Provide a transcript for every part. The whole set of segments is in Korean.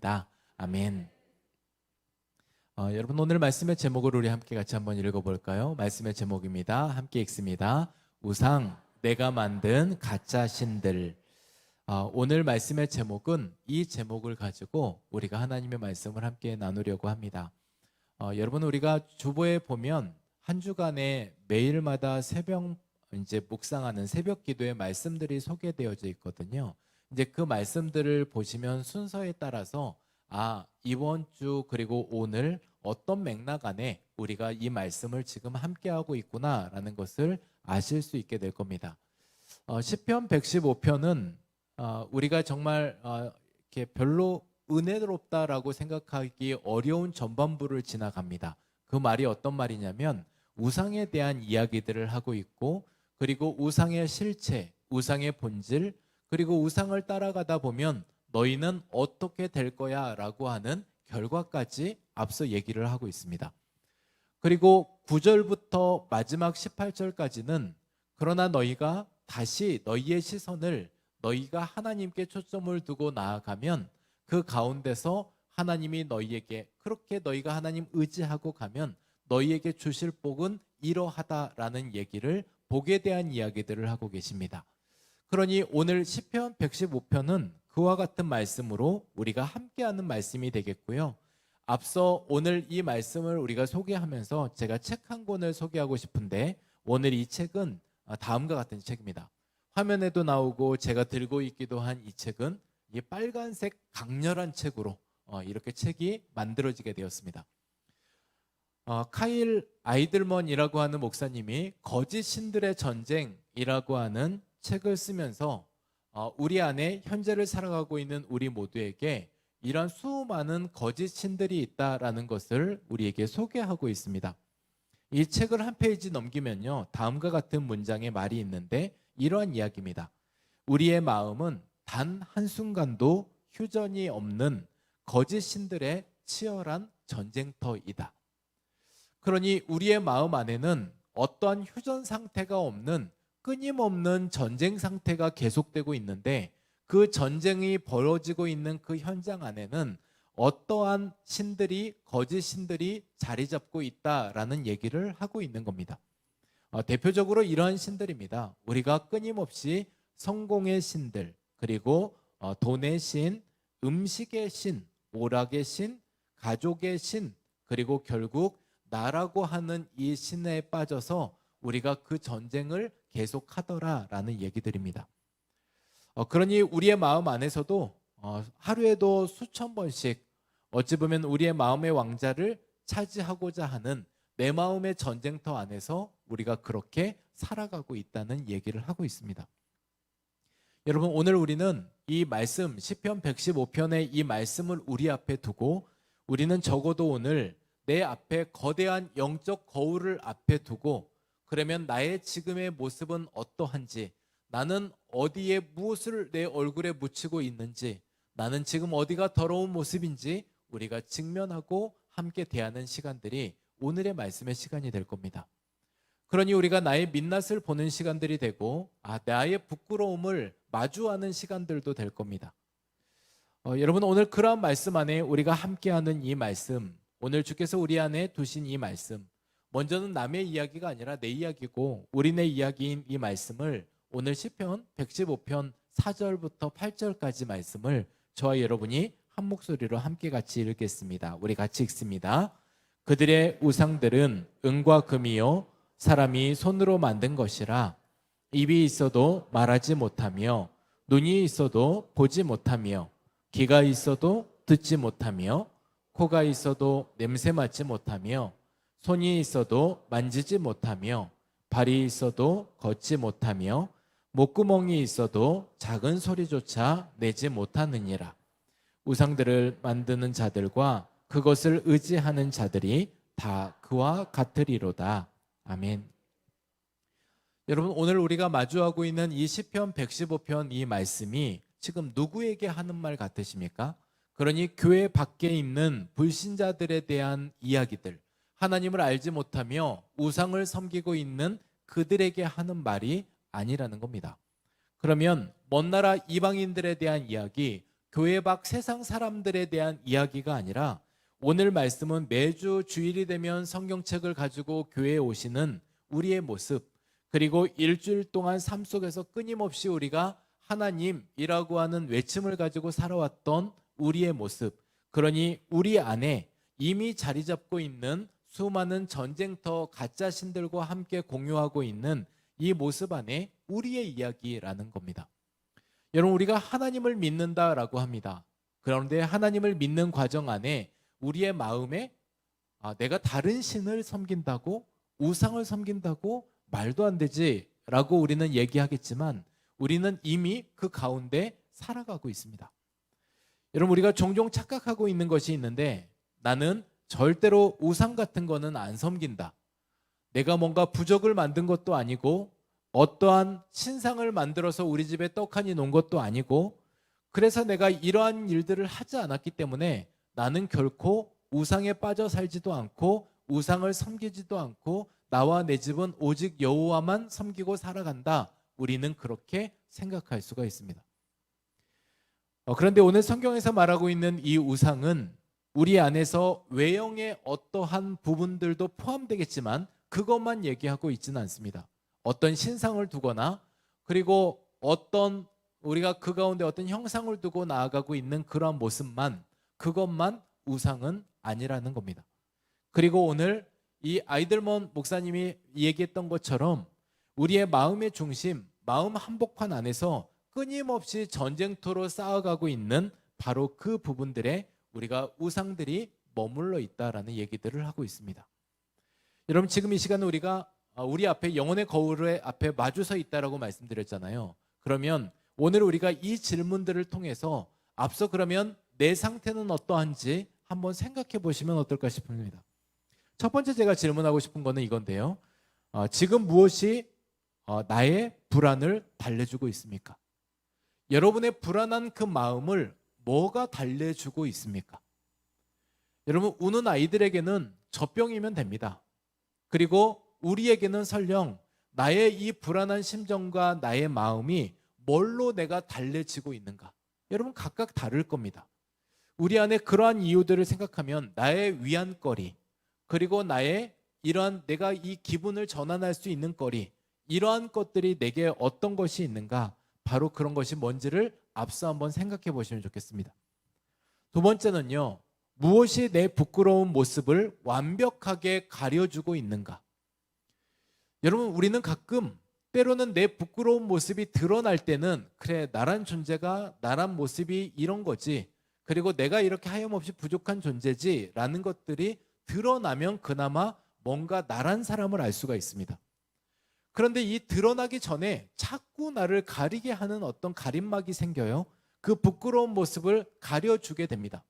아멘. 여러분, 오늘 말씀의 제목을 우리 함께 같이 한번 읽어볼까요? 말씀의 제목입니다. 함께 읽습니다. 우상, 내가 만든 가짜 신들. 오늘 말씀의 제목은 이 제목을 가지고 우리가 하나님의 말씀을 함께 나누려고 합니다. 여러분, 우리가 주보에 보면 한 주간에 매일마다 새벽 이제 묵상하는 새벽 기도의 말씀들이 소개되어져 있거든요. 이제 그 말씀들을 보시면 순서에 따라서 이번 주 그리고 오늘 어떤 맥락 안에 우리가 이 말씀을 지금 함께하고 있구나라는 것을 아실 수 있게 될 겁니다. 시편 115편은 우리가 정말 이렇게 별로 은혜롭다라고 생각하기 어려운 전반부를 지나갑니다. 그 말이 어떤 말이냐면 우상에 대한 이야기들을 하고 있고, 그리고 우상의 실체, 우상의 본질, 그리고 우상을 따라가다 보면 너희는 어떻게 될 거야 라고 하는 결과까지 앞서 얘기를 하고 있습니다. 그리고 9절부터 마지막 18절까지는 그러나 너희가 다시 너희의 시선을 너희가 하나님께 초점을 두고 나아가면 그 가운데서 하나님이 너희에게, 그렇게 너희가 하나님 의지하고 가면 너희에게 주실 복은 이러하다라는 얘기를, 복에 대한 이야기들을 하고 계십니다. 그러니 오늘 시편 115편은 그와 같은 말씀으로 우리가 함께하는 말씀이 되겠고요. 앞서 오늘 이 말씀을 우리가 소개하면서 제가 책 한 권을 소개하고 싶은데, 오늘 이 책은 다음과 같은 책입니다. 화면에도 나오고 제가 들고 있기도 한 이 책은 이 빨간색 강렬한 책으로 이렇게 책이 만들어지게 되었습니다. 카일 아이들먼이라고 하는 목사님이 거짓 신들의 전쟁이라고 하는 책을 쓰면서 우리 안에 현재를 살아가고 있는 우리 모두에게 이런 수많은 거짓 신들이 있다라는 것을 우리에게 소개하고 있습니다. 이 책을 한 페이지 넘기면요, 다음과 같은 문장의 말이 있는데 이러한 이야기입니다. 우리의 마음은 단 한순간도 휴전이 없는 거짓 신들의 치열한 전쟁터이다. 그러니 우리의 마음 안에는 어떠한 휴전 상태가 없는 끊임없는 전쟁 상태가 계속되고 있는데, 그 전쟁이 벌어지고 있는 그 현장 안에는 어떠한 신들이, 거짓 신들이 자리 잡고 있다라는 얘기를 하고 있는 겁니다. 대표적으로 이러한 신들입니다. 우리가 끊임없이 성공의 신들, 그리고 돈의 신, 음식의 신, 오락의 신, 가족의 신, 그리고 결국 나라고 하는 이 신에 빠져서 우리가 그 전쟁을 계속하더라라는 얘기들입니다. 그러니 우리의 마음 안에서도 하루에도 수천 번씩 어찌 보면 우리의 마음의 왕자를 차지하고자 하는 내 마음의 전쟁터 안에서 우리가 그렇게 살아가고 있다는 얘기를 하고 있습니다. 여러분, 오늘 우리는 이 말씀, 시편 115편의 이 말씀을 우리 앞에 두고 우리는 적어도 오늘 내 앞에 거대한 영적 거울을 앞에 두고, 그러면 나의 지금의 모습은 어떠한지, 나는 어디에 무엇을 내 얼굴에 묻히고 있는지, 나는 지금 어디가 더러운 모습인지 우리가 직면하고 함께 대하는 시간들이 오늘의 말씀의 시간이 될 겁니다. 그러니 우리가 나의 민낯을 보는 시간들이 되고 나의 부끄러움을 마주하는 시간들도 될 겁니다. 여러분, 오늘 그러한 말씀 안에 우리가 함께하는 이 말씀, 오늘 주께서 우리 안에 두신 이 말씀, 먼저는 남의 이야기가 아니라 내 이야기고 우리네 이야기인 이 말씀을 오늘 시편 115편 4절부터 8절까지 말씀을 저와 여러분이 한 목소리로 함께 같이 읽겠습니다. 우리 같이 읽습니다. 그들의 우상들은 은과 금이요 사람이 손으로 만든 것이라. 입이 있어도 말하지 못하며, 눈이 있어도 보지 못하며, 귀가 있어도 듣지 못하며, 코가 있어도 냄새 맡지 못하며, 손이 있어도 만지지 못하며, 발이 있어도 걷지 못하며, 목구멍이 있어도 작은 소리조차 내지 못하느니라. 우상들을 만드는 자들과 그것을 의지하는 자들이 다 그와 같으리로다. 아멘. 여러분, 오늘 우리가 마주하고 있는 이 시편 115편 이 말씀이 지금 누구에게 하는 말 같으십니까? 그러니 교회 밖에 있는 불신자들에 대한 이야기들, 하나님을 알지 못하며 우상을 섬기고 있는 그들에게 하는 말이 아니라는 겁니다. 그러면 먼 나라 이방인들에 대한 이야기, 교회 밖 세상 사람들에 대한 이야기가 아니라 오늘 말씀은 매주 주일이 되면 성경책을 가지고 교회에 오시는 우리의 모습, 그리고 일주일 동안 삶 속에서 끊임없이 우리가 하나님이라고 하는 외침을 가지고 살아왔던 우리의 모습, 그러니 우리 안에 이미 자리 잡고 있는 수많은 전쟁터 가짜 신들과 함께 공유하고 있는 이 모습 안에 우리의 이야기라는 겁니다. 여러분, 우리가 하나님을 믿는다라고 합니다. 그런데 하나님을 믿는 과정 안에 우리의 마음에 내가 다른 신을 섬긴다고, 우상을 섬긴다고 말도 안 되지 라고 우리는 얘기하겠지만 우리는 이미 그 가운데 살아가고 있습니다. 여러분, 우리가 종종 착각하고 있는 것이 있는데, 나는 절대로 우상 같은 거는 안 섬긴다, 내가 뭔가 부적을 만든 것도 아니고 어떠한 신상을 만들어서 우리 집에 떡하니 놓은 것도 아니고, 그래서 내가 이러한 일들을 하지 않았기 때문에 나는 결코 우상에 빠져 살지도 않고 우상을 섬기지도 않고 나와 내 집은 오직 여호와만 섬기고 살아간다, 우리는 그렇게 생각할 수가 있습니다. 그런데 오늘 성경에서 말하고 있는 이 우상은 우리 안에서 외형의 어떠한 부분들도 포함되겠지만 그것만 얘기하고 있지는 않습니다. 어떤 신상을 두거나, 그리고 어떤 우리가 그 가운데 어떤 형상을 두고 나아가고 있는 그러한 모습만, 그것만 우상은 아니라는 겁니다. 그리고 오늘 이 아이들먼 목사님이 얘기했던 것처럼 우리의 마음의 중심, 마음 한복판 안에서 끊임없이 전쟁터로 쌓아가고 있는 바로 그 부분들에 우리가 우상들이 머물러 있다라는 얘기들을 하고 있습니다. 여러분, 지금 이 시간은 우리가 우리 앞에 영혼의 거울의 앞에 마주서 있다라고 말씀드렸잖아요. 그러면 오늘 우리가 이 질문들을 통해서 앞서 그러면 내 상태는 어떠한지 한번 생각해 보시면 어떨까 싶습니다. 첫 번째 제가 질문하고 싶은 거는 이건데요. 지금 무엇이 나의 불안을 달래주고 있습니까? 여러분의 불안한 그 마음을 뭐가 달래주고 있습니까? 여러분, 우는 아이들에게는 젖병이면 됩니다. 그리고 우리에게는 설령 나의 이 불안한 심정과 나의 마음이 뭘로 내가 달래지고 있는가, 여러분 각각 다를 겁니다. 우리 안에 그러한 이유들을 생각하면 나의 위안거리, 그리고 나의 이러한 내가 이 기분을 전환할 수 있는 거리, 이러한 것들이 내게 어떤 것이 있는가, 바로 그런 것이 뭔지를 앞서 한번 생각해 보시면 좋겠습니다. 두 번째는요, 무엇이 내 부끄러운 모습을 완벽하게 가려주고 있는가. 여러분, 우리는 가끔 때로는 내 부끄러운 모습이 드러날 때는 그래, 나란 존재가, 나란 모습이 이런 거지, 그리고 내가 이렇게 하염없이 부족한 존재지 라는 것들이 드러나면 그나마 뭔가 나란 사람을 알 수가 있습니다. 그런데 이 드러나기 전에 자꾸 나를 가리게 하는 어떤 가림막이 생겨요. 그 부끄러운 모습을 가려주게 됩니다.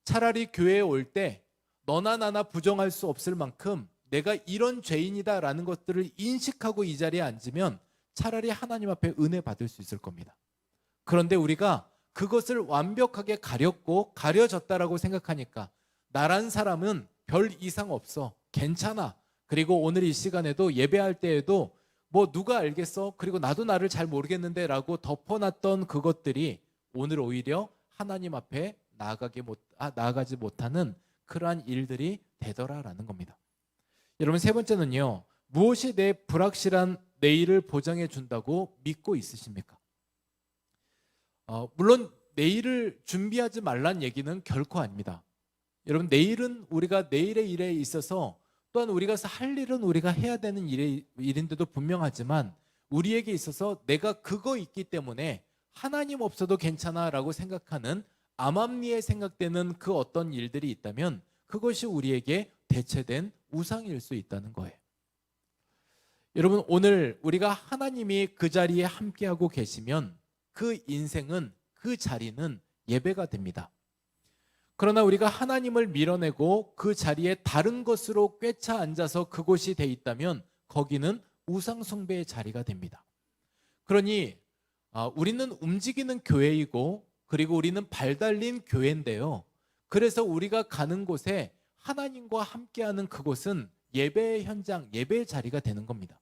차라리 교회에 올 때 너나 나나 부정할 수 없을 만큼 내가 이런 죄인이다라는 것들을 인식하고 이 자리에 앉으면 차라리 하나님 앞에 은혜 받을 수 있을 겁니다. 그런데 우리가 그것을 완벽하게 가렸고 가려졌다라고 생각하니까 나란 사람은 별 이상 없어, 괜찮아, 그리고 오늘 이 시간에도 예배할 때에도 뭐 누가 알겠어, 그리고 나도 나를 잘 모르겠는데 라고 덮어놨던 그것들이 오늘 오히려 하나님 앞에 나아가지 못하는 그러한 일들이 되더라라는 겁니다. 여러분, 세 번째는요, 무엇이 내 불확실한 내일을 보장해 준다고 믿고 있으십니까? 물론 내일을 준비하지 말란 얘기는 결코 아닙니다. 여러분, 내일은 우리가 내일의 일에 있어서 또한 우리가 할 일은 우리가 해야 되는 일인데도 분명하지만 우리에게 있어서 내가 그거 있기 때문에 하나님 없어도 괜찮아 라고 생각하는 암암리에 생각되는 그 어떤 일들이 있다면 그것이 우리에게 대체된 우상일 수 있다는 거예요. 여러분, 오늘 우리가 하나님이 그 자리에 함께하고 계시면 그 인생은, 그 자리는 예배가 됩니다. 그러나 우리가 하나님을 밀어내고 그 자리에 다른 것으로 꿰차 앉아서 그곳이 돼 있다면 거기는 우상 숭배의 자리가 됩니다. 그러니 우리는 움직이는 교회이고, 그리고 우리는 발달린 교회인데요, 그래서 우리가 가는 곳에 하나님과 함께하는 그곳은 예배의 현장, 예배의 자리가 되는 겁니다.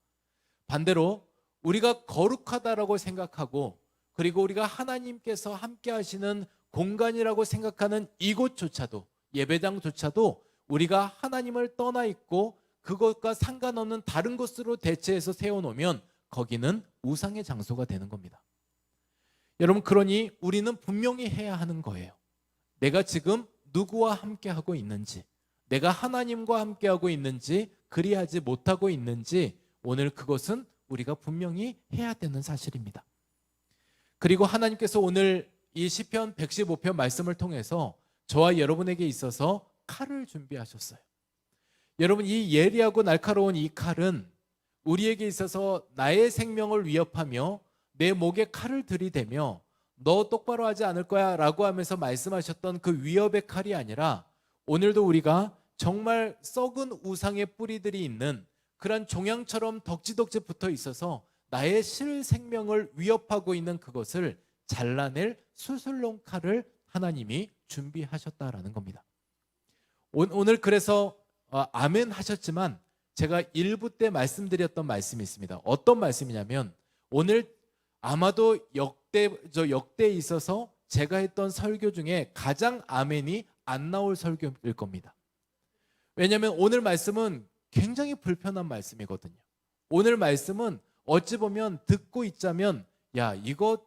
반대로 우리가 거룩하다라고 생각하고, 그리고 우리가 하나님께서 함께 하시는 공간이라고 생각하는 이곳조차도, 예배당조차도 우리가 하나님을 떠나 있고 그것과 상관없는 다른 곳으로 대체해서 세워놓으면 거기는 우상의 장소가 되는 겁니다. 여러분, 그러니 우리는 분명히 해야 하는 거예요. 내가 지금 누구와 함께하고 있는지, 내가 하나님과 함께하고 있는지, 그리하지 못하고 있는지, 오늘 그것은 우리가 분명히 해야 되는 사실입니다. 그리고 하나님께서 오늘 이 시편 115편 말씀을 통해서 저와 여러분에게 있어서 칼을 준비하셨어요. 여러분, 이 예리하고 날카로운 이 칼은 우리에게 있어서 나의 생명을 위협하며 내 목에 칼을 들이대며 너 똑바로 하지 않을 거야 라고 하면서 말씀하셨던 그 위협의 칼이 아니라, 오늘도 우리가 정말 썩은 우상의 뿌리들이 있는 그런 종양처럼 덕지덕지 붙어 있어서 나의 실생명을 위협하고 있는 그것을 잘라낼 수술용 칼을 하나님이 준비하셨다라는 겁니다. 오늘 그래서 아멘 하셨지만 제가 1부 때 말씀드렸던 말씀이 있습니다. 어떤 말씀이냐면, 오늘 아마도 역대에 있어서 제가 했던 설교 중에 가장 아멘이 안 나올 설교일 겁니다. 왜냐하면 오늘 말씀은 굉장히 불편한 말씀이거든요. 오늘 말씀은 어찌 보면 듣고 있자면, 야, 이거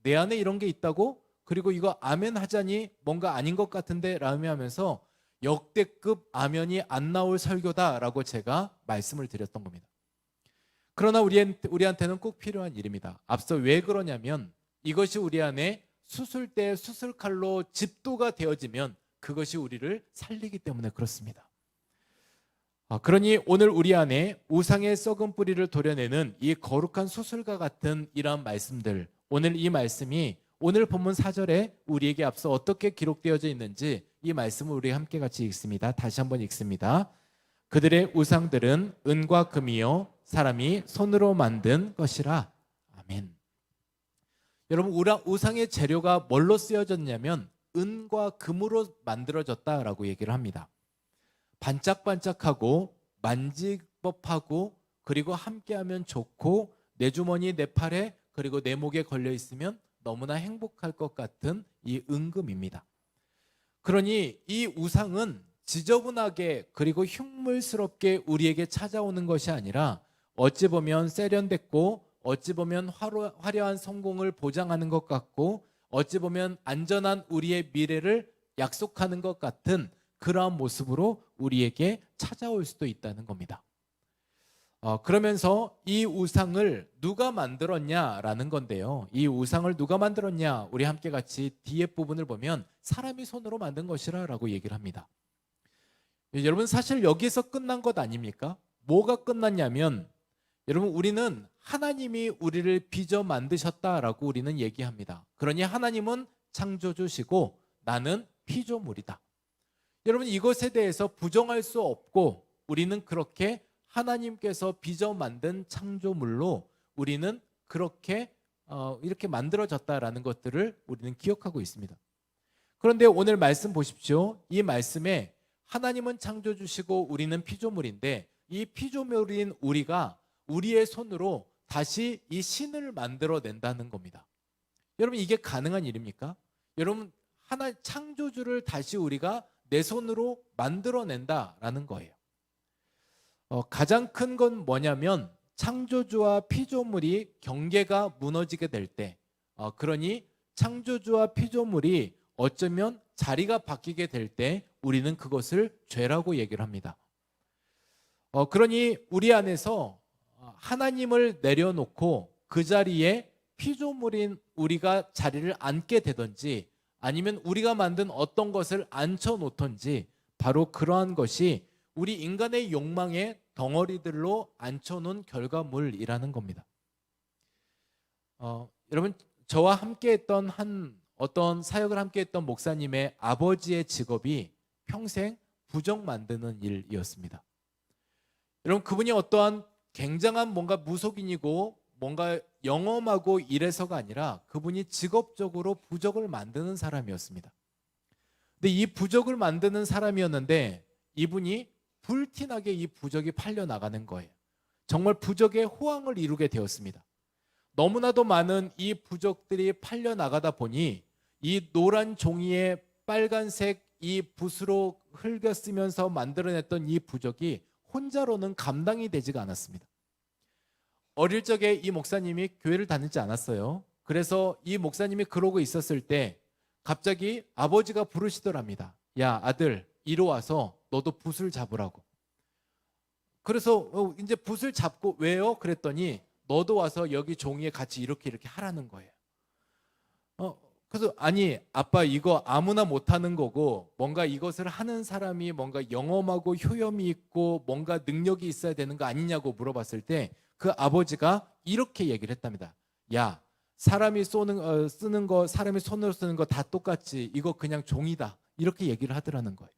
내 안에 이런 게 있다고? 그리고 이거 아멘 하자니 뭔가 아닌 것 같은데 라며 하면서 역대급 아멘이 안 나올 설교다라고 제가 말씀을 드렸던 겁니다. 그러나 우리한테는 꼭 필요한 일입니다. 앞서 왜 그러냐면, 이것이 우리 안에 수술대 수술칼로 집도가 되어지면 그것이 우리를 살리기 때문에 그렇습니다. 그러니 오늘 우리 안에 우상의 썩은 뿌리를 도려내는 이 거룩한 수술과 같은 이러한 말씀들, 오늘 이 말씀이 오늘 본문 4절에 우리에게 앞서 어떻게 기록되어져 있는지 이 말씀을 우리 함께 같이 읽습니다. 다시 한번 읽습니다. 그들의 우상들은 은과 금이요 사람이 손으로 만든 것이라. 아멘. 여러분, 우상의 재료가 뭘로 쓰여졌냐면 은과 금으로 만들어졌다라고 얘기를 합니다. 반짝반짝하고 만지법하고 그리고 함께하면 좋고 내 주머니 내 팔에 그리고 내 목에 걸려 있으면 너무나 행복할 것 같은 이 은금입니다. 그러니 이 우상은 지저분하게 그리고 흉물스럽게 우리에게 찾아오는 것이 아니라, 어찌 보면 세련됐고 어찌 보면 화려한 성공을 보장하는 것 같고 어찌 보면 안전한 우리의 미래를 약속하는 것 같은 그러한 모습으로 우리에게 찾아올 수도 있다는 겁니다. 그러면서 이 우상을 누가 만들었냐라는 건데요. 이 우상을 누가 만들었냐? 우리 함께 같이 뒤에 부분을 보면 사람이 손으로 만든 것이라고 얘기를 합니다. 여러분, 사실 여기서 끝난 것 아닙니까? 뭐가 끝났냐면, 여러분, 우리는 하나님이 우리를 빚어 만드셨다라고 우리는 얘기합니다. 그러니 하나님은 창조주시고 나는 피조물이다. 여러분, 이것에 대해서 부정할 수 없고, 우리는 그렇게 하나님께서 빚어 만든 창조물로 우리는 그렇게 이렇게 만들어졌다라는 것들을 우리는 기억하고 있습니다. 그런데 오늘 말씀 보십시오. 이 말씀에 하나님은 창조주시고 우리는 피조물인데, 이 피조물인 우리가 우리의 손으로 다시 이 신을 만들어낸다는 겁니다. 여러분, 이게 가능한 일입니까? 여러분, 창조주를 다시 우리가 내 손으로 만들어낸다라는 거예요. 가장 큰 건 뭐냐면, 창조주와 피조물이 경계가 무너지게 될 때, 그러니 창조주와 피조물이 어쩌면 자리가 바뀌게 될 때 우리는 그것을 죄라고 얘기를 합니다. 그러니 우리 안에서 하나님을 내려놓고 그 자리에 피조물인 우리가 자리를 앉게 되든지, 아니면 우리가 만든 어떤 것을 앉혀놓던지, 바로 그러한 것이 우리 인간의 욕망의 덩어리들로 앉혀놓은 결과물이라는 겁니다. 여러분, 저와 함께했던 어떤 사역을 함께했던 목사님의 아버지의 직업이 평생 부적 만드는 일이었습니다. 여러분, 그분이 어떠한 굉장한 뭔가 무속인이고 뭔가 영험하고 이래서가 아니라 그분이 직업적으로 부적을 만드는 사람이었습니다. 근데 이 부적을 만드는 사람이었는데 이분이 불티나게 이 부적이 팔려나가는 거예요. 정말 부적의 호황을 이루게 되었습니다. 너무나도 많은 이 부적들이 팔려나가다 보니 이 노란 종이에 빨간색 이 붓으로 흙을 쓰면서 만들어냈던 이 부적이 혼자로는 감당이 되지가 않았습니다. 어릴 적에 이 목사님이 교회를 다니지 않았어요. 그래서 이 목사님이 그러고 있었을 때 갑자기 아버지가 부르시더랍니다. 야, 아들, 이리 와서 너도 붓을 잡으라고. 그래서 이제 붓을 잡고 왜요? 그랬더니 너도 와서 여기 종이에 같이 이렇게 하라는 거예요. 그래서 아니 아빠 이거 아무나 못하는 거고 뭔가 이것을 하는 사람이 뭔가 영험하고 효염이 있고 뭔가 능력이 있어야 되는 거 아니냐고 물어봤을 때 그 아버지가 이렇게 얘기를 했답니다. 야, 사람이 쓰는 거 사람이 손으로 쓰는 거 다 똑같지. 이거 그냥 종이다. 이렇게 얘기를 하더라는 거예요.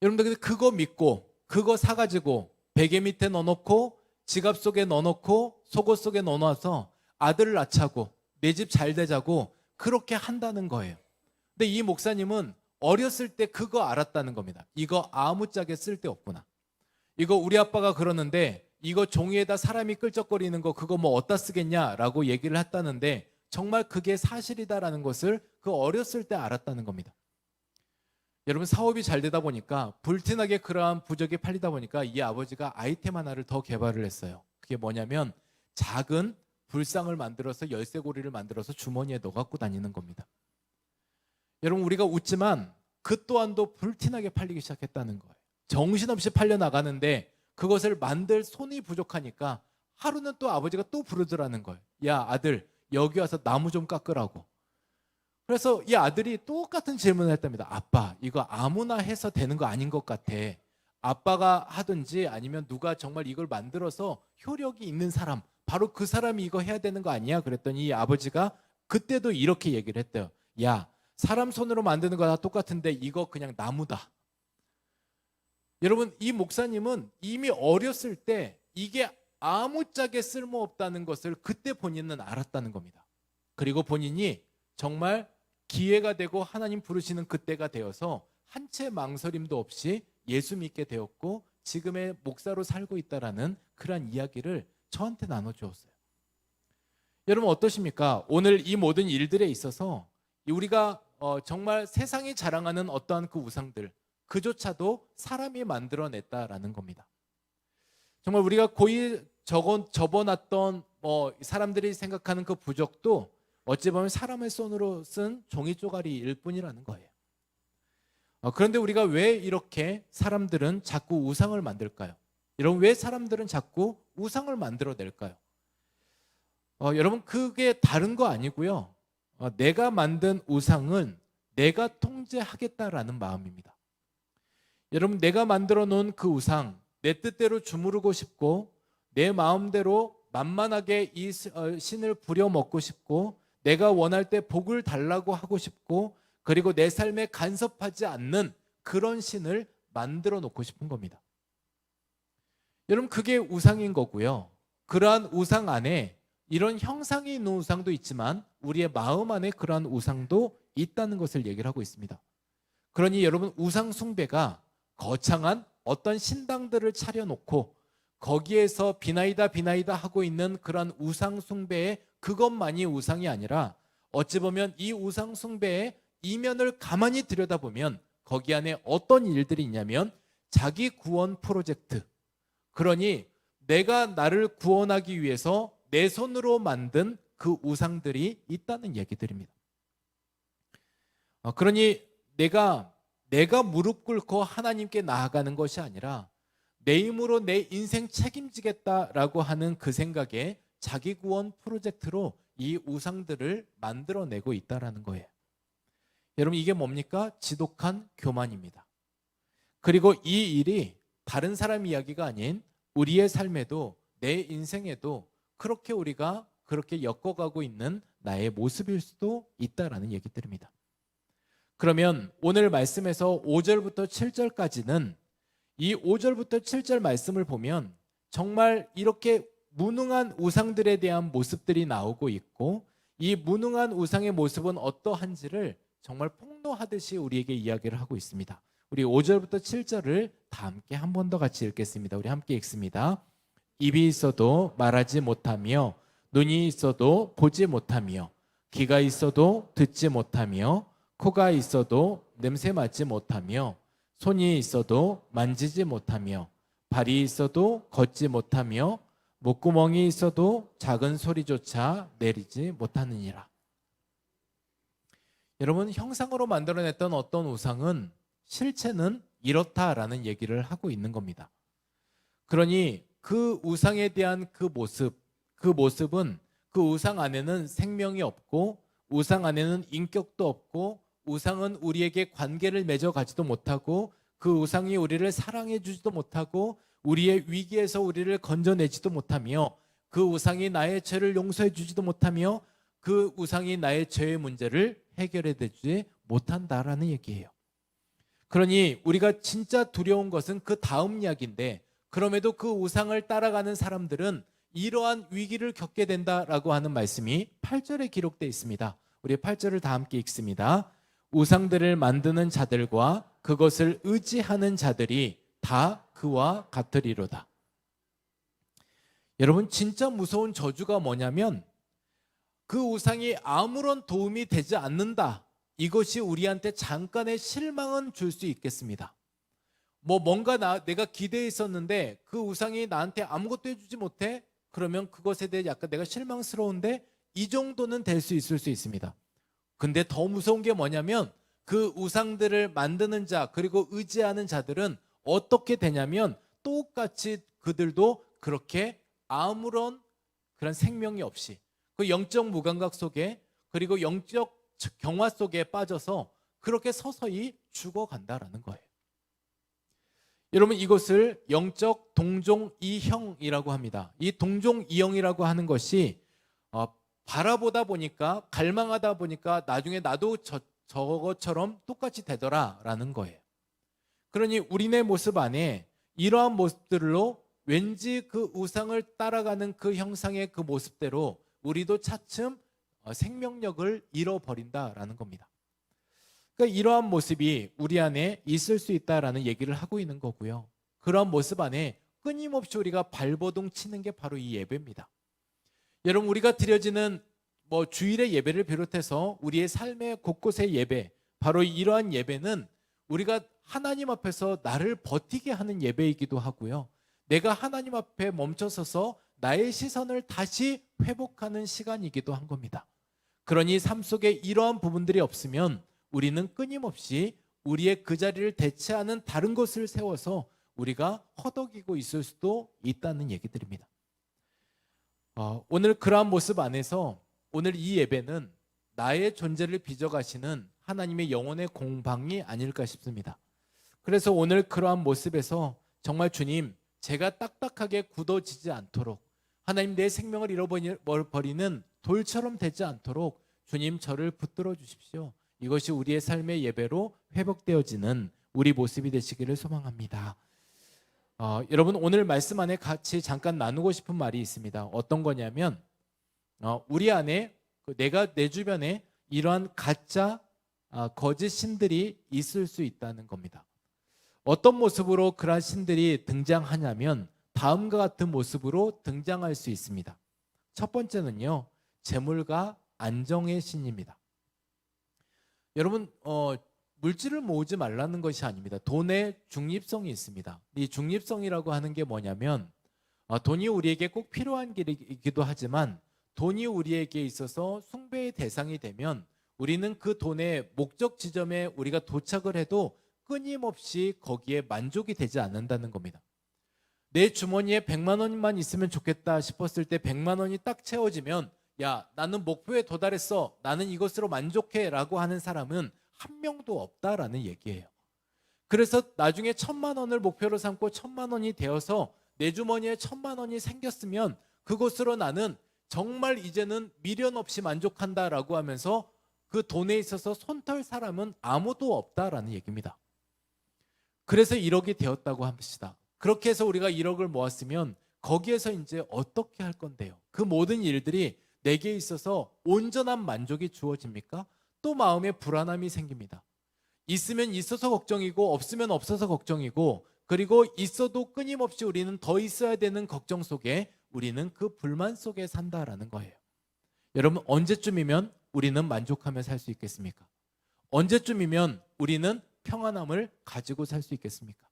여러분들 그거 믿고 그거 사가지고 베개 밑에 넣어놓고 지갑 속에 넣어놓고 속옷 속에 넣어놔서 아들을 낳자고 내 집 잘 되자고 그렇게 한다는 거예요. 근데 이 목사님은 어렸을 때 그거 알았다는 겁니다. 이거 아무짝에 쓸데없구나. 이거 우리 아빠가 그러는데 이거 종이에다 사람이 끌적거리는 거 그거 뭐 어디다 쓰겠냐라고 얘기를 했다는데 정말 그게 사실이다라는 것을 그 어렸을 때 알았다는 겁니다. 여러분 사업이 잘 되다 보니까 불티나게 그러한 부적이 팔리다 보니까 이 아버지가 아이템 하나를 더 개발을 했어요. 그게 뭐냐면 작은 불상을 만들어서 열쇠고리를 만들어서 주머니에 넣어 갖고 다니는 겁니다. 여러분 우리가 웃지만 그 또한도 불티나게 팔리기 시작했다는 거예요. 정신없이 팔려 나가는데 그것을 만들 손이 부족하니까 하루는 또 아버지가 또 부르더라는 거예요. 야 아들 여기 와서 나무 좀 깎으라고. 그래서 이 아들이 똑같은 질문을 했답니다. 아빠 이거 아무나 해서 되는 거 아닌 것 같아. 아빠가 하든지 아니면 누가 정말 이걸 만들어서 효력이 있는 사람 바로 그 사람이 이거 해야 되는 거 아니야? 그랬더니 이 아버지가 그때도 이렇게 얘기를 했대요. 야 사람 손으로 만드는 거 다 똑같은데 이거 그냥 나무다. 여러분 이 목사님은 이미 어렸을 때 이게 아무짝에 쓸모없다는 것을 그때 본인은 알았다는 겁니다. 그리고 본인이 정말 기회가 되고 하나님 부르시는 그때가 되어서 한 채 망설임도 없이 예수 믿게 되었고 지금의 목사로 살고 있다라는 그러한 이야기를 저한테 나눠주었어요. 여러분 어떠십니까? 오늘 이 모든 일들에 있어서 우리가 정말 세상이 자랑하는 어떠한 그 우상들 그조차도 사람이 만들어냈다라는 겁니다. 정말 우리가 고이 접어놨던 사람들이 생각하는 그 부적도 어찌 보면 사람의 손으로 쓴 종이 쪼가리일 뿐이라는 거예요. 그런데 우리가 왜 이렇게 사람들은 자꾸 우상을 만들까요? 여러분 왜 사람들은 자꾸 우상을 만들어낼까요? 여러분 그게 다른 거 아니고요. 내가 만든 우상은 내가 통제하겠다라는 마음입니다. 여러분 내가 만들어 놓은 그 우상 내 뜻대로 주무르고 싶고 내 마음대로 만만하게 이 신을 부려먹고 싶고 내가 원할 때 복을 달라고 하고 싶고 그리고 내 삶에 간섭하지 않는 그런 신을 만들어 놓고 싶은 겁니다. 여러분 그게 우상인 거고요. 그러한 우상 안에 이런 형상이 있는 우상도 있지만 우리의 마음 안에 그러한 우상도 있다는 것을 얘기를 하고 있습니다. 그러니 여러분 우상 숭배가 거창한 어떤 신당들을 차려놓고 거기에서 비나이다 하고 있는 그런 우상 숭배의 그것만이 우상이 아니라 어찌 보면 이 우상 숭배의 이면을 가만히 들여다보면 거기 안에 어떤 일들이 있냐면 자기 구원 프로젝트. 그러니 내가 나를 구원하기 위해서 내 손으로 만든 그 우상들이 있다는 얘기들입니다. 그러니 내가 무릎 꿇고 하나님께 나아가는 것이 아니라 내 힘으로 내 인생 책임지겠다라고 하는 그 생각에 자기 구원 프로젝트로 이 우상들을 만들어내고 있다라는 거예요. 여러분 이게 뭡니까? 지독한 교만입니다. 그리고 이 일이 다른 사람 이야기가 아닌 우리의 삶에도 내 인생에도 그렇게 우리가 그렇게 엮어가고 있는 나의 모습일 수도 있다라는 얘기들입니다. 그러면 오늘 말씀에서 5절부터 7절까지는 이 5절부터 7절 말씀을 보면 정말 이렇게 무능한 우상들에 대한 모습들이 나오고 있고 이 무능한 우상의 모습은 어떠한지를 정말 폭로하듯이 우리에게 이야기를 하고 있습니다. 우리 5절부터 7절을 다 함께 한 번 더 같이 읽겠습니다. 우리 함께 읽습니다. 입이 있어도 말하지 못하며 눈이 있어도 보지 못하며 귀가 있어도 듣지 못하며 코가 있어도 냄새 맡지 못하며 손이 있어도 만지지 못하며 발이 있어도 걷지 못하며 목구멍이 있어도 작은 소리조차 내리지 못하느니라. 여러분, 형상으로 만들어냈던 어떤 우상은 실체는 이렇다라는 얘기를 하고 있는 겁니다. 그러니 그 우상에 대한 그 모습은 그 우상 안에는 생명이 없고 우상 안에는 인격도 없고 우상은 우리에게 관계를 맺어가지도 못하고 그 우상이 우리를 사랑해 주지도 못하고 우리의 위기에서 우리를 건져내지도 못하며 그 우상이 나의 죄를 용서해 주지도 못하며 그 우상이 나의 죄의 문제를 해결해 주지 못한다라는 얘기예요. 그러니 우리가 진짜 두려운 것은 그 다음 이야기인데, 그럼에도 그 우상을 따라가는 사람들은 이러한 위기를 겪게 된다라고 하는 말씀이 8절에 기록되어 있습니다. 우리 8절을 다 함께 읽습니다. 우상들을 만드는 자들과 그것을 의지하는 자들이 다 그와 같으리로다. 여러분, 진짜 무서운 저주가 뭐냐면 그 우상이 아무런 도움이 되지 않는다. 이것이 우리한테 잠깐의 실망은 줄 수 있겠습니다. 뭔가 내가 기대해 있었는데 그 우상이 나한테 아무것도 해주지 못해? 그러면 그것에 대해 약간 내가 실망스러운데 이 정도는 될 수 있을 수 있습니다. 근데 더 무서운 게 뭐냐면 그 우상들을 만드는 자 그리고 의지하는 자들은 어떻게 되냐면 똑같이 그들도 그렇게 아무런 그런 생명이 없이 그 영적 무감각 속에 그리고 영적 경화 속에 빠져서 그렇게 서서히 죽어간다라는 거예요. 여러분, 이것을 영적 동종이형이라고 합니다. 이 동종이형이라고 하는 것이 바라보다 보니까 갈망하다 보니까 나중에 나도 저것처럼 똑같이 되더라라는 거예요. 그러니 우리네 모습 안에 이러한 모습들로 왠지 그 우상을 따라가는 그 형상의 그 모습대로 우리도 차츰 생명력을 잃어버린다라는 겁니다. 그러니까 이러한 모습이 우리 안에 있을 수 있다라는 얘기를 하고 있는 거고요. 그러한 모습 안에 끊임없이 우리가 발버둥 치는 게 바로 이 예배입니다. 여러분, 우리가 드려지는 주일의 예배를 비롯해서 우리의 삶의 곳곳의 예배, 바로 이러한 예배는 우리가 하나님 앞에서 나를 버티게 하는 예배이기도 하고요. 내가 하나님 앞에 멈춰서서 나의 시선을 다시 회복하는 시간이기도 한 겁니다. 그러니 삶 속에 이러한 부분들이 없으면 우리는 끊임없이 우리의 그 자리를 대체하는 다른 것을 세워서 우리가 허덕이고 있을 수도 있다는 얘기들입니다. 오늘 그러한 모습 안에서 오늘 이 예배는 나의 존재를 빚어가시는 하나님의 영혼의 공방이 아닐까 싶습니다. 그래서 오늘 그러한 모습에서 정말 주님, 제가 딱딱하게 굳어지지 않도록, 하나님 내 생명을 잃어버리는 돌처럼 되지 않도록 주님 저를 붙들어 주십시오. 이것이 우리의 삶의 예배로 회복되어지는 우리 모습이 되시기를 소망합니다. 여러분, 오늘 말씀 안에 같이 잠깐 나누고 싶은 말이 있습니다. 어떤 거냐면 우리 안에 내가 내 주변에 이러한 가짜 거짓 신들이 있을 수 있다는 겁니다. 어떤 모습으로 그러한 신들이 등장하냐면 다음과 같은 모습으로 등장할 수 있습니다. 첫 번째는요, 재물과 안정의 신입니다. 여러분, 물질을 모으지 말라는 것이 아닙니다. 돈의 중립성이 있습니다. 이 중립성이라고 하는 게 뭐냐면 돈이 우리에게 꼭 필요한 길이기도 하지만 돈이 우리에게 있어서 숭배의 대상이 되면 우리는 그 돈의 목적 지점에 우리가 도착을 해도 끊임없이 거기에 만족이 되지 않는다는 겁니다. 내 주머니에 100만 원만 있으면 좋겠다 싶었을 때 100만 원이 딱 채워지면 야, 나는 목표에 도달했어, 나는 이것으로 만족해 라고 하는 사람은 한 명도 없다라는 얘기예요. 그래서 나중에 1000만 원을 목표로 삼고 1000만 원이 되어서 내 주머니에 1000만 원이 생겼으면 그것으로 나는 정말 이제는 미련 없이 만족한다라고 하면서 그 돈에 있어서 손털 사람은 아무도 없다라는 얘기입니다. 그래서 1억이 되었다고 합시다. 그렇게 해서 우리가 1억을 모았으면 거기에서 이제 어떻게 할 건데요? 그 모든 일들이 내게 있어서 온전한 만족이 주어집니까? 또 마음에 불안함이 생깁니다. 있으면 있어서 걱정이고 없으면 없어서 걱정이고, 그리고 있어도 끊임없이 우리는 더 있어야 되는 걱정 속에 우리는 그 불만 속에 산다라는 거예요. 여러분, 언제쯤이면 우리는 만족하며 살 수 있겠습니까? 언제쯤이면 우리는 평안함을 가지고 살 수 있겠습니까?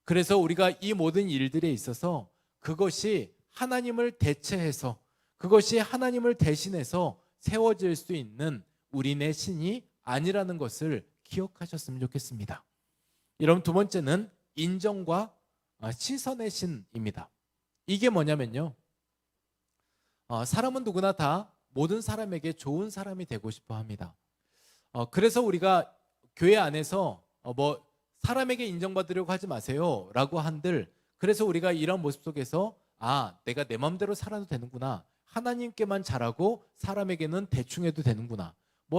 그래서 우리가 이 모든 일들에 있어서 그것이 하나님을 대체해서, 그것이 하나님을 대신해서 세워질 수 있는 우리네 신이 아니라는 것을 기억하셨으면 좋겠습니다. 여러분, 두 번째는 인정과 시선의 신입니다. 이게 뭐냐면요, 사람은 누구나 다 모든 사람에게 좋은 사람이 되고 싶어 합니다. 그래서 우리가 교회 안에서 사람에게 인정받으려고 하지 마세요 라고 한들, 그래서 우리가 이런 모습 속에서 내가 내 마음대로 살아도 되는구나, 하나님께만 잘하고 사람에게는 대충 해도 되는구나,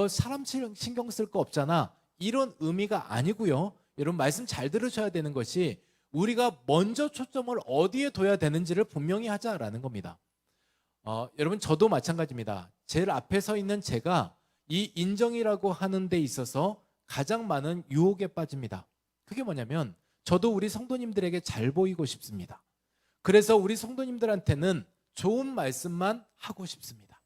사람 신경 쓸 거 없잖아, 이런 의미가 아니고요. 여러분, 말씀 잘 들으셔야 되는 것이 우리가 먼저 초점을 어디에 둬야 되는지를 분명히 하자라는 겁니다. 여러분, 저도 마찬가지입니다. 제일 앞에 서 있는 제가 이 인정이라고 하는 데 있어서 가장 많은 유혹에 빠집니다. 그게 뭐냐면, 저도 우리 성도님들에게 잘 보이고 싶습니다. 그래서 우리 성도님들한테는 좋은 말씀만 하고 싶습니다.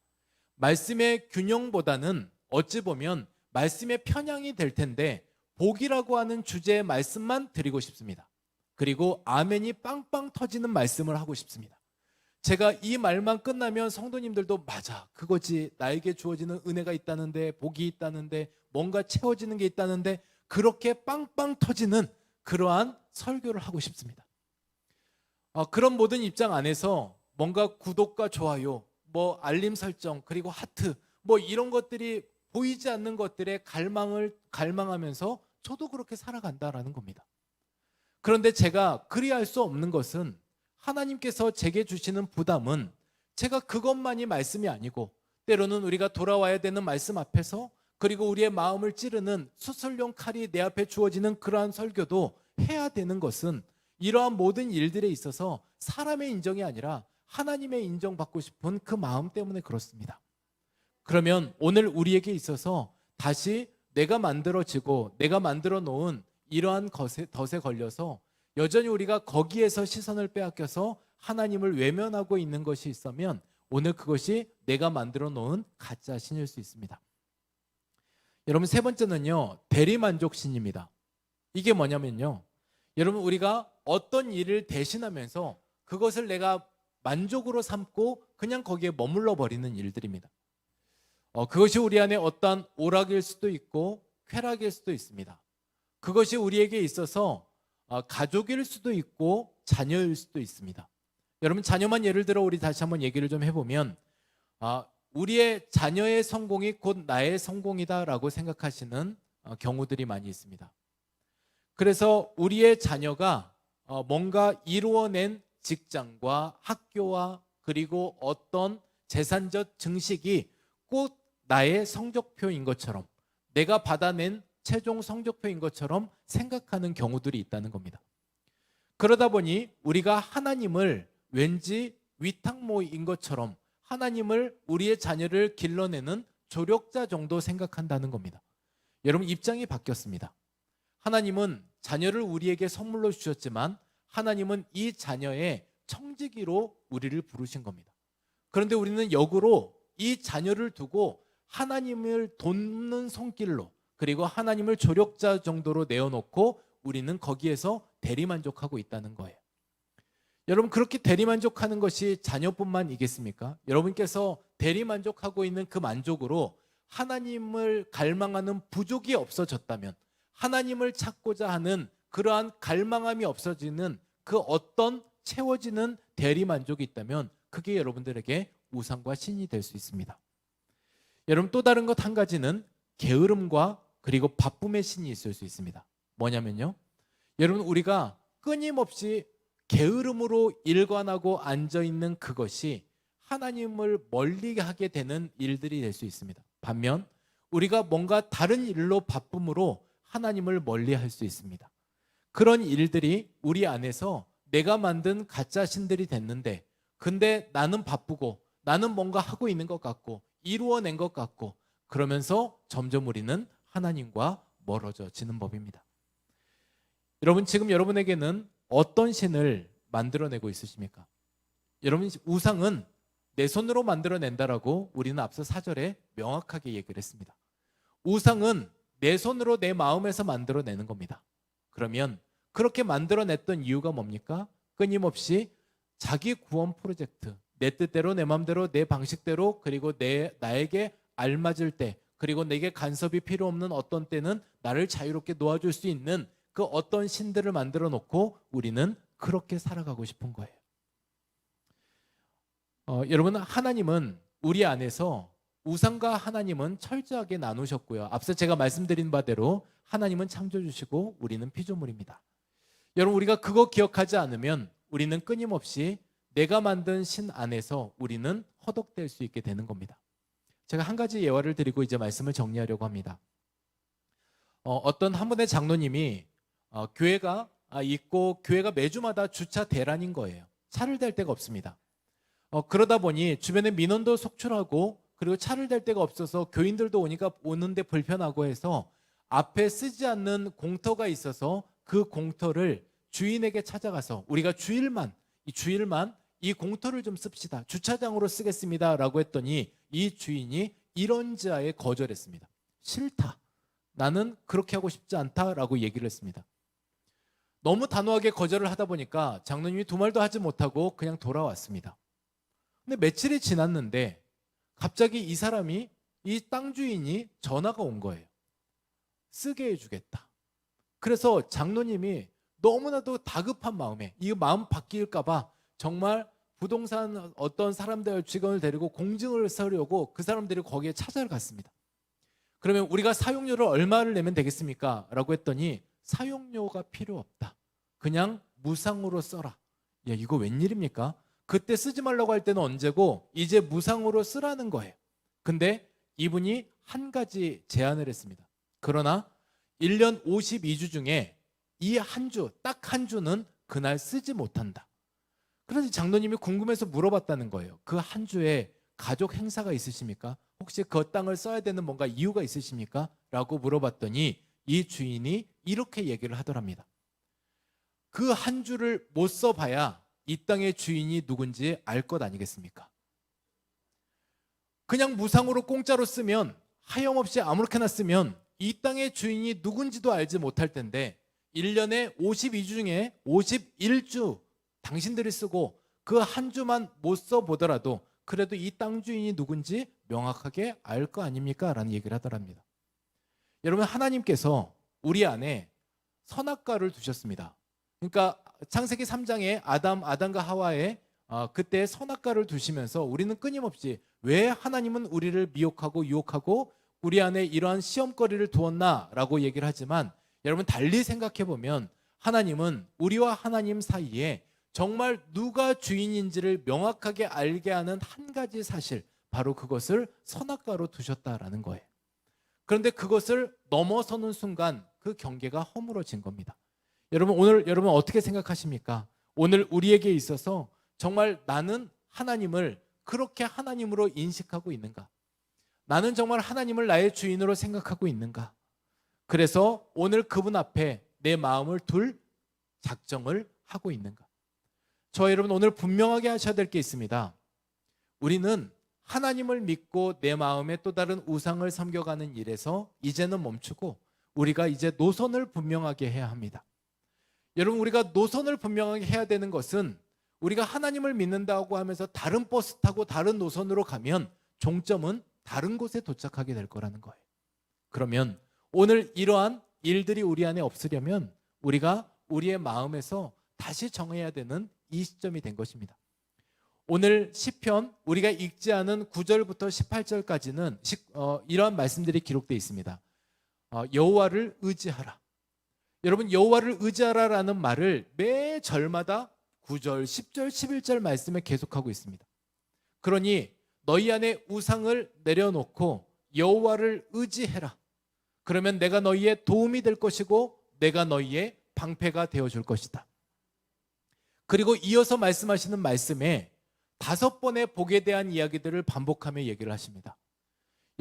말씀의 균형보다는 어찌 보면 말씀의 편향이 될 텐데 복이라고 하는 주제의 말씀만 드리고 싶습니다. 그리고 아멘이 빵빵 터지는 말씀을 하고 싶습니다. 제가 이 말만 끝나면 성도님들도 맞아, 그거지, 나에게 주어지는 은혜가 있다는데, 복이 있다는데, 뭔가 채워지는 게 있다는데, 그렇게 빵빵 터지는 그러한 설교를 하고 싶습니다. 그런 모든 입장 안에서 뭔가 구독과 좋아요, 알림 설정, 그리고 하트, 이런 것들이 보이지 않는 것들에 갈망하면서 저도 그렇게 살아간다라는 겁니다. 그런데 제가 그리할 수 없는 것은, 하나님께서 제게 주시는 부담은 제가 그것만이 말씀이 아니고, 때로는 우리가 돌아와야 되는 말씀 앞에서, 그리고 우리의 마음을 찌르는 수술용 칼이 내 앞에 주어지는 그러한 설교도 해야 되는 것은, 이러한 모든 일들에 있어서 사람의 인정이 아니라 하나님의 인정받고 싶은 그 마음 때문에 그렇습니다. 그러면 오늘 우리에게 있어서 다시 내가 만들어지고 내가 만들어 놓은 이러한 덫에 걸려서 여전히 우리가 거기에서 시선을 빼앗겨서 하나님을 외면하고 있는 것이 있으면, 오늘 그것이 내가 만들어 놓은 가짜 신일 수 있습니다. 여러분, 세 번째는요, 대리만족신입니다. 이게 뭐냐면요, 여러분, 우리가 어떤 일을 대신하면서 그것을 내가 만족으로 삼고 그냥 거기에 머물러 버리는 일들입니다. 그것이 우리 안에 어떤 오락일 수도 있고 쾌락일 수도 있습니다. 그것이 우리에게 있어서 가족일 수도 있고 자녀일 수도 있습니다. 여러분, 자녀만 예를 들어 우리 다시 한번 얘기를 좀 해보면, 우리의 자녀의 성공이 곧 나의 성공이다라고 생각하시는 경우들이 많이 있습니다. 그래서 우리의 자녀가 뭔가 이루어낸 직장과 학교와 그리고 어떤 재산적 증식이 꼭 나의 성적표인 것처럼, 내가 받아낸 최종 성적표인 것처럼 생각하는 경우들이 있다는 겁니다. 그러다 보니 우리가 하나님을 왠지 위탁모인 것처럼, 하나님을 우리의 자녀를 길러내는 조력자 정도 생각한다는 겁니다. 여러분, 입장이 바뀌었습니다. 하나님은 자녀를 우리에게 선물로 주셨지만 하나님은 이 자녀의 청지기로 우리를 부르신 겁니다. 그런데 우리는 역으로 이 자녀를 두고 하나님을 돕는 손길로, 그리고 하나님을 조력자 정도로 내어놓고 우리는 거기에서 대리만족하고 있다는 거예요. 여러분, 그렇게 대리만족하는 것이 자녀뿐만이겠습니까? 여러분께서 대리만족하고 있는 그 만족으로 하나님을 갈망하는 부족이 없어졌다면, 하나님을 찾고자 하는 그러한 갈망함이 없어지는 그 어떤 채워지는 대리만족이 있다면, 그게 여러분들에게 우상과 신이 될 수 있습니다. 여러분, 또 다른 것 한 가지는 게으름과 그리고 바쁨의 신이 있을 수 있습니다. 뭐냐면요, 여러분, 우리가 끊임없이 게으름으로 일관하고 앉아있는 그것이 하나님을 멀리하게 되는 일들이 될 수 있습니다. 반면 우리가 뭔가 다른 일로 바쁨으로 하나님을 멀리할 수 있습니다. 그런 일들이 우리 안에서 내가 만든 가짜 신들이 됐는데, 근데 나는 바쁘고 나는 뭔가 하고 있는 것 같고 이루어낸 것 같고, 그러면서 점점 우리는 하나님과 멀어져지는 법입니다. 여러분, 지금 여러분에게는 어떤 신을 만들어내고 있으십니까? 여러분, 우상은 내 손으로 만들어낸다라고 우리는 앞서 4절에 명확하게 얘기를 했습니다. 우상은 내 손으로 내 마음에서 만들어내는 겁니다. 그러면 그렇게 만들어냈던 이유가 뭡니까? 끊임없이 자기 구원 프로젝트, 내 뜻대로 내 마음대로 내 방식대로, 그리고 나에게 알맞을 때, 그리고 내게 간섭이 필요 없는 어떤 때는 나를 자유롭게 놓아줄 수 있는 그 어떤 신들을 만들어 놓고 우리는 그렇게 살아가고 싶은 거예요. 여러분, 하나님은 우리 안에서 우상과 하나님은 철저하게 나누셨고요. 앞서 제가 말씀드린 바대로 하나님은 창조주시고 우리는 피조물입니다. 여러분, 우리가 그거 기억하지 않으면 우리는 끊임없이 내가 만든 신 안에서 우리는 허덕될 수 있게 되는 겁니다. 제가 한 가지 예화를 드리고 이제 말씀을 정리하려고 합니다. 어떤 한 분의 장로님이 교회가 있고 교회가 매주마다 주차 대란인 거예요. 차를 댈 데가 없습니다. 그러다 보니 주변에 민원도 속출하고, 그리고 차를 댈 데가 없어서 교인들도 오는데 불편하고 해서 앞에 쓰지 않는 공터가 있어서 그 공터를 주인에게 찾아가서 우리가 주일만 이 공터를 좀 씁시다, 주차장으로 쓰겠습니다 라고 했더니 이 주인이 이런지하에 거절했습니다. 싫다, 나는 그렇게 하고 싶지 않다 라고 얘기를 했습니다. 너무 단호하게 거절을 하다 보니까 장로님이 두 말도 하지 못하고 그냥 돌아왔습니다. 근데 며칠이 지났는데 갑자기 이 땅 주인이 전화가 온 거예요. 쓰게 해주겠다. 그래서 장로님이 너무나도 다급한 마음에, 이 마음 바뀔까 봐 정말 부동산 어떤 사람들 직원을 데리고 공증을 서려고 그 사람들이 거기에 찾아갔습니다. 그러면 우리가 사용료를 얼마를 내면 되겠습니까? 라고 했더니 사용료가 필요 없다, 그냥 무상으로 써라. 야, 이거 웬일입니까? 그때 쓰지 말라고 할 때는 언제고 이제 무상으로 쓰라는 거예요. 근데 이분이 한 가지 제안을 했습니다. 그러나 1년 52주 중에 이 딱 한 주는 그날 쓰지 못한다. 그래서 장로님이 궁금해서 물어봤다는 거예요. 그 한 주에 가족 행사가 있으십니까? 혹시 그 땅을 써야 되는 뭔가 이유가 있으십니까? 라고 물어봤더니 이 주인이 이렇게 얘기를 하더랍니다. 그 한 주를 못 써봐야 이 땅의 주인이 누군지 알 것 아니겠습니까? 그냥 무상으로 공짜로 쓰면, 하염없이 아무렇게나 쓰면 이 땅의 주인이 누군지도 알지 못할 텐데 1년에 52주 중에 51주 당신들이 쓰고 그 한 주만 못 써보더라도 그래도 이 땅 주인이 누군지 명확하게 알 거 아닙니까? 라는 얘기를 하더랍니다. 여러분, 하나님께서 우리 안에 선악과를 두셨습니다. 그러니까 창세기 3장에 아담과 하와의 그때 선악과를 두시면서 우리는 끊임없이 왜 하나님은 우리를 미혹하고 유혹하고 우리 안에 이러한 시험거리를 두었나라고 얘기를 하지만, 여러분 달리 생각해 보면 하나님은 우리와 하나님 사이에 정말 누가 주인인지를 명확하게 알게 하는 한 가지 사실, 바로 그것을 선악과로 두셨다라는 거예요. 그런데 그것을 넘어서는 순간 그 경계가 허물어진 겁니다. 오늘 여러분 어떻게 생각하십니까? 오늘 우리에게 있어서 정말 나는 하나님을 그렇게 하나님으로 인식하고 있는가? 나는 정말 하나님을 나의 주인으로 생각하고 있는가? 그래서 오늘 그분 앞에 내 마음을 둘 작정을 하고 있는가? 저 여러분 오늘 분명하게 하셔야 될 게 있습니다. 우리는 하나님을 믿고 내 마음에 또 다른 우상을 섬겨가는 일에서 이제는 멈추고 우리가 이제 노선을 분명하게 해야 합니다. 여러분, 우리가 노선을 분명하게 해야 되는 것은 우리가 하나님을 믿는다고 하면서 다른 버스 타고 다른 노선으로 가면 종점은 다른 곳에 도착하게 될 거라는 거예요. 그러면 오늘 이러한 일들이 우리 안에 없으려면 우리가 우리의 마음에서 다시 정해야 되는 이 시점이 된 것입니다. 오늘 시편 우리가 읽지 않은 9절부터 18절까지는 이러한 말씀들이 기록되어 있습니다. 여호와를 의지하라. 여러분, 여호와를 의지하라라는 말을 매 절마다 9절, 10절, 11절 말씀에 계속하고 있습니다. 그러니 너희 안에 우상을 내려놓고 여호와를 의지해라. 그러면 내가 너희의 도움이 될 것이고 내가 너희의 방패가 되어줄 것이다. 그리고 이어서 말씀하시는 말씀에 5번의 복에 대한 이야기들을 반복하며 얘기를 하십니다.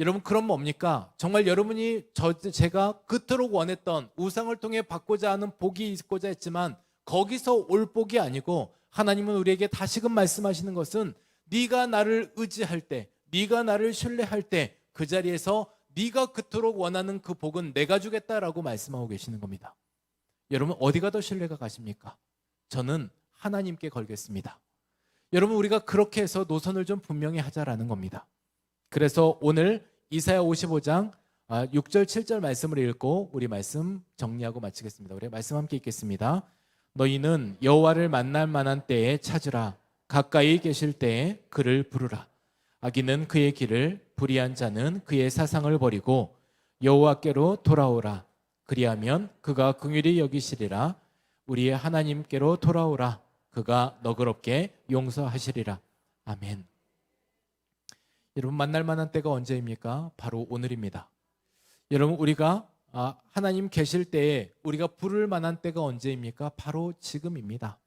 여러분, 그럼 뭡니까? 정말 여러분이 제가 그토록 원했던 우상을 통해 받고자 하는 복이 있고자 했지만 거기서 올 복이 아니고 하나님은 우리에게 다시금 말씀하시는 것은 네가 나를 의지할 때, 네가 나를 신뢰할 때 그 자리에서 네가 그토록 원하는 그 복은 내가 주겠다라고 말씀하고 계시는 겁니다. 여러분, 어디가 더 신뢰가 가십니까? 저는 하나님께 걸겠습니다. 여러분, 우리가 그렇게 해서 노선을 좀 분명히 하자라는 겁니다. 그래서 오늘 이사야 55장 6절 7절 말씀을 읽고 우리 말씀 정리하고 마치겠습니다. 우리 말씀 함께 읽겠습니다. 너희는 여호와를 만날 만한 때에 찾으라. 가까이 계실 때에 그를 부르라. 악인은 그의 길을, 불의한 자는 그의 사상을 버리고 여호와께로 돌아오라. 그리하면 그가 긍휼히 여기시리라. 우리의 하나님께로 돌아오라. 그가 너그럽게 용서하시리라. 아멘. 여러분, 만날 만한 때가 언제입니까? 바로 오늘입니다. 여러분, 우리가 하나님 계실 때에 우리가 부를 만한 때가 언제입니까? 바로 지금입니다.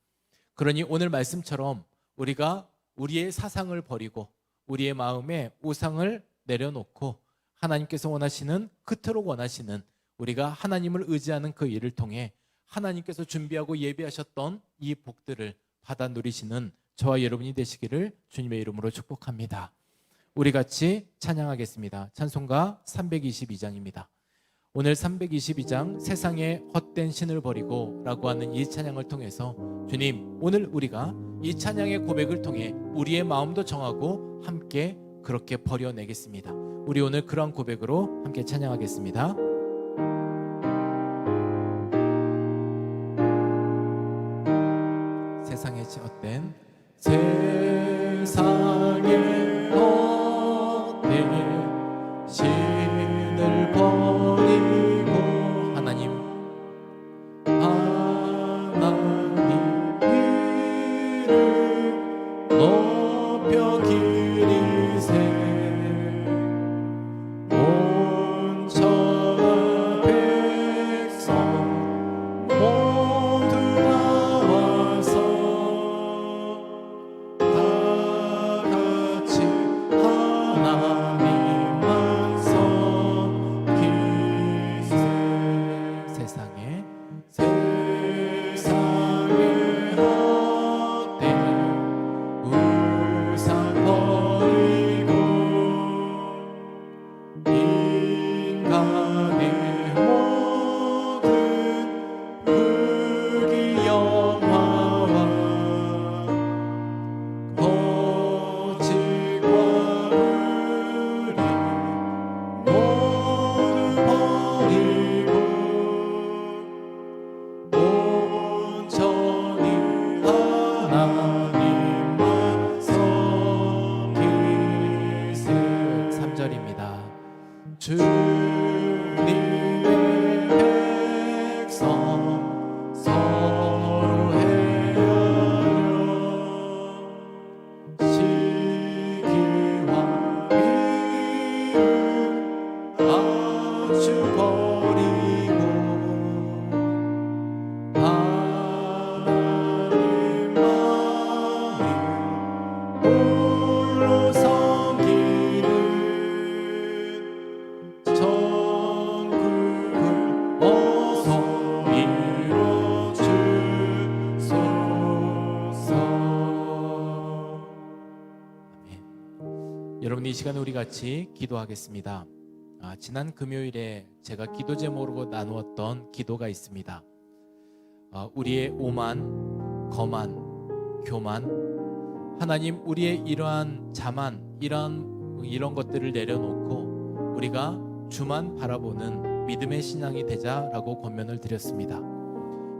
그러니 오늘 말씀처럼 우리가 우리의 사상을 버리고 우리의 마음에 우상을 내려놓고 하나님께서 원하시는, 그토록 원하시는, 우리가 하나님을 의지하는 그 일을 통해 하나님께서 준비하고 예비하셨던 이 복들을 받아 누리시는 저와 여러분이 되시기를 주님의 이름으로 축복합니다. 우리 같이 찬양하겠습니다. 찬송가 322장입니다. 오늘 322장 세상의 헛된 신을 버리고 라고 하는 이 찬양을 통해서 주님, 오늘 우리가 이 찬양의 고백을 통해 우리의 마음도 정하고 함께 그렇게 버려내겠습니다. 우리 오늘 그러한 고백으로 함께 찬양하겠습니다. 세상의 헛된, 세상의 헛된 신을 버리고 하나님 이름 높여 기리세. 온 천하 백성 모두 나와서 다 같이 하나님만 섬기세. 세상에 헛된 우상 버리고 인간의 모든 흑이 영화와 거짓과 불의 모두 버리고 온전히 하나님만 섬기세. 3절입니다. 주님의 백성 서로 헤아려 시기와 미움 아주 버리고 하나님만이 홀로 섬기는 천국을 어서 이뤄주소서. 아멘. 여러분, 이 시간에 우리 같이 기도하겠습니다. 지난 금요일에 제가 기도 제목으로 나누었던 기도가 있습니다. 우리의 오만, 거만, 교만, 하나님, 우리의 이러한 자만, 이런 것들을 내려놓고 우리가 주만 바라보는 믿음의 신앙이 되자라고 권면을 드렸습니다.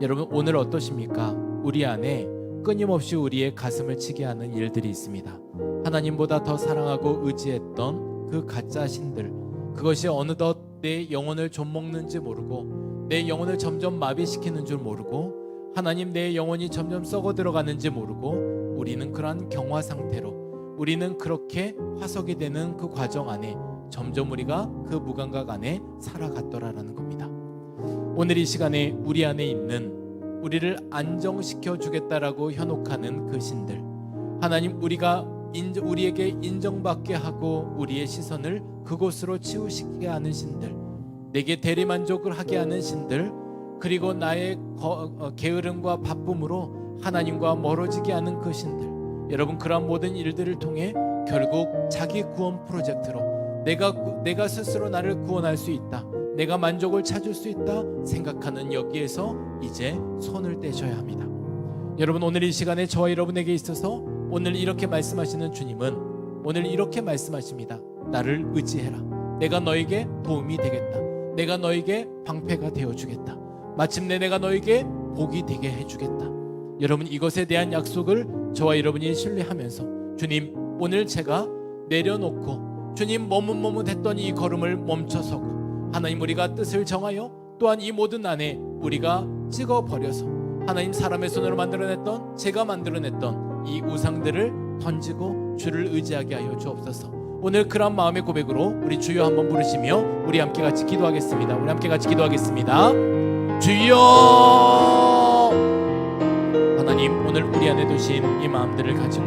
여러분, 오늘 어떠십니까? 우리 안에 끊임없이 우리의 가슴을 치게 하는 일들이 있습니다. 하나님보다 더 사랑하고 의지했던 그 가짜 신들, 그것이 어느덧 내 영혼을 좀먹는지 모르고 내 영혼을 점점 마비시키는 줄 모르고 하나님, 내 영혼이 점점 썩어 들어가는지 모르고 우리는 그러한 경화 상태로, 우리는 그렇게 화석이 되는 그 과정 안에 점점 우리가 그 무감각 안에 살아갔더라라는 겁니다. 오늘 이 시간에 우리 안에 있는, 우리를 안정시켜 주겠다라고 현혹하는 그 신들, 하나님, 우리에게 인정받게 하고 우리의 시선을 그곳으로 치우시게 하는 신들, 내게 대리만족을 하게 하는 신들, 그리고 나의 게으름과 바쁨으로 하나님과 멀어지게 하는 그 신들, 여러분 그러한 모든 일들을 통해 결국 자기 구원 프로젝트로 내가 스스로 나를 구원할 수 있다, 내가 만족을 찾을 수 있다 생각하는 여기에서 이제 손을 떼셔야 합니다. 여러분 오늘 이 시간에 저와 여러분에게 있어서 오늘 이렇게 말씀하시는 주님은 오늘 이렇게 말씀하십니다. 나를 의지해라. 내가 너에게 도움이 되겠다. 내가 너에게 방패가 되어주겠다. 마침내 내가 너에게 복이 되게 해주겠다. 여러분 이것에 대한 약속을 저와 여러분이 신뢰하면서 주님 오늘 제가 내려놓고 주님 머뭇머뭇했던 이 걸음을 멈춰서고 하나님 우리가 뜻을 정하여 또한 이 모든 안에 우리가 찍어버려서 하나님 사람의 손으로 만들어냈던 제가 만들어냈던 이 우상들을 던지고 주를 의지하게 하여 주옵소서. 오늘 그런 마음의 고백으로 우리 주여 한번 부르시며 우리 함께 같이 기도하겠습니다. 우리 함께 같이 기도하겠습니다. 주여 하나님 오늘 우리 안에 두신 이 마음들을 가지고